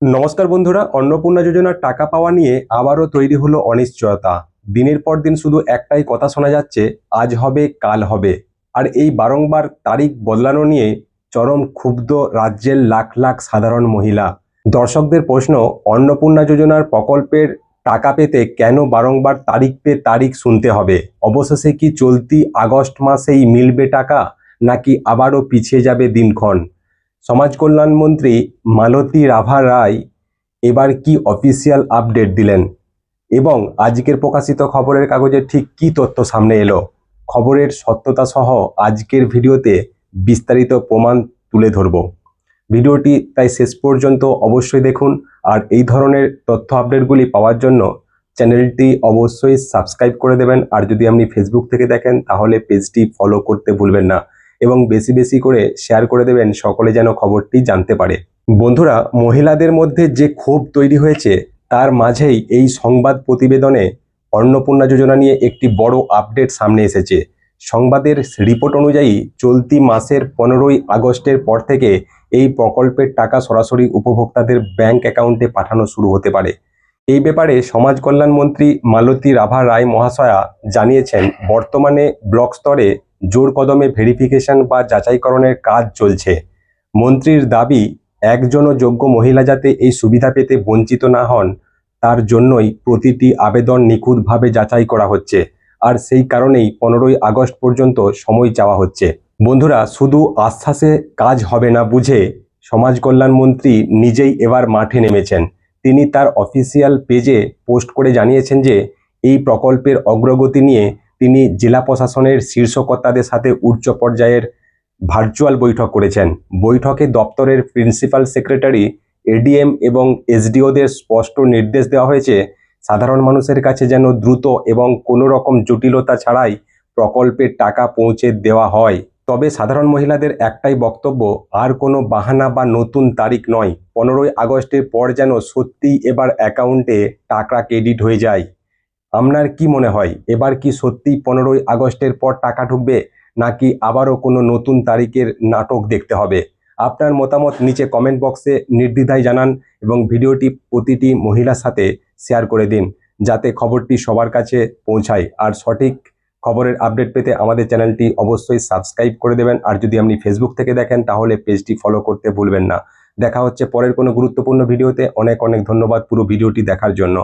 নমস্কার বন্ধুরা, অন্নপূর্ণা যোজনার টাকা পাওয়া নিয়ে আবারও তৈরি হলো অনিশ্চয়তা। দিনের পর দিন শুধু একটাই কথা শোনা যাচ্ছে, আজ হবে কাল হবে। আর এই বারংবার তারিখ বদলানো নিয়ে চরম ক্ষুব্ধ রাজ্যের লাখ লাখ সাধারণ মহিলা। দর্শকদের প্রশ্ন, অন্নপূর্ণা যোজনার প্রকল্পের টাকা পেতে কেন বারংবার তারিখ পে তারিখ শুনতে হবে? অবশেষে কি চলতি আগস্ট মাসেই মিলবে টাকা, নাকি আবারও পিছিয়ে যাবে দিনক্ষণ? সমাজ কল্যাণ মন্ত্রী মালতী রাভা রায় এবার কি অফিসিয়াল আপডেট দিলেন, এবং আজকের প্রকাশিত খবরের কাগজে ঠিক কি তথ্য সামনে এলো? খবরের সত্যতা সহ আজকের ভিডিওতে বিস্তারিত প্রমাণ তুলে ধরব। ভিডিওটি তাই শেষ পর্যন্ত অবশ্যই দেখুন। আর এই ধরনের তথ্য আপডেটগুলি পাওয়ার জন্য চ্যানেলটি অবশ্যই সাবস্ক্রাইব করে দেবেন। আর যদি আপনি ফেসবুক থেকে দেখেন তাহলে পেজটি ফলো করতে ভুলবেন না, এবং বেশি বেশি করে শেয়ার করে দেবেন, সকলে যেন খবরটি জানতে পারে। বন্ধুরা, মহিলাদের মধ্যে যে ক্ষোভ তৈরি হয়েছে তার মাঝেই এই সংবাদ প্রতিবেদনে অন্নপূর্ণা যোজনা নিয়ে একটি বড় আপডেট সামনে এসেছে। সংবাদের রিপোর্ট অনুযায়ী চলতি মাসের 15ই আগস্টের পর থেকে এই প্রকল্পের টাকা সরাসরি উপভোক্তাদের ব্যাংক অ্যাকাউন্টে পাঠানো শুরু হতে পারে। এই ব্যাপারে সমাজ কল্যাণ মন্ত্রী মালতী রাভা রায় মহাশয়া জানিয়েছেন, বর্তমানে ব্লক স্তরে জোর কদমে ভেরিফিকেশন বা যাচাইকরণের কাজ চলছে। মন্ত্রীর দাবি, একজনও যোগ্য মহিলা যাতে এই সুবিধা পেতে বঞ্চিত না হন তার জন্যই প্রতিটি আবেদন নিখুঁতভাবে যাচাই করা হচ্ছে। আর সেই কারণেই 15ই আগস্ট পর্যন্ত সময় চাওয়া হচ্ছে। বন্ধুরা, শুধু আশ্বাসে কাজ হবে না বুঝে সমাজ কল্যাণ মন্ত্রী নিজেই এবার মাঠে নেমেছেন। তিনি তার অফিসিয়াল পেজে পোস্ট করে জানিয়েছেন যে এই প্রকল্পের অগ্রগতি নিয়ে তিনি জেলা প্রশাসনের শীর্ষকর্তাদের সাথে উচ্চ পর্যায়ের ভার্চুয়াল বৈঠক করেছেন। বৈঠকে দপ্তরের প্রিন্সিপাল সেক্রেটারি, এডিএম এবং এসডিওদের স্পষ্ট নির্দেশ দেওয়া হয়েছে সাধারণ মানুষের কাছে যেন দ্রুত এবং কোনো রকম জটিলতা ছাড়াই প্রকল্পের টাকা পৌঁছে দেওয়া হয়। তবে সাধারণ মহিলাদের একটাই বক্তব্য, আর কোনো বাহানা বা নতুন তারিখ নয়, 15ই আগস্টের পর যেন সত্যিই এবার অ্যাকাউন্টে টাকা ক্রেডিট হয়ে যায়। আপনার কি মনে হয়, এবার কি সত্যিই 15ই আগস্টের পর টাকা ঢুকবে, নাকি আবারও কোনো নতুন তারিখের নাটক দেখতে হবে? আপনার মতামত নিচে কমেন্ট বক্সে নির্দ্বিধায় জানান, এবং ভিডিওটি প্রতিটি মহিলার সাথে শেয়ার করে দিন, যাতে খবরটি সবার কাছে পৌঁছায়। আর সঠিক খবরের আপডেট পেতে আমাদের চ্যানেলটি অবশ্যই সাবস্ক্রাইব করে দেবেন। আর যদি আপনি ফেসবুক থেকে দেখেন তাহলে পেজটি ফলো করতে ভুলবেন না। দেখা হচ্ছে পরের কোনো গুরুত্বপূর্ণ ভিডিওতে। অনেক অনেক ধন্যবাদ পুরো ভিডিওটি দেখার জন্য।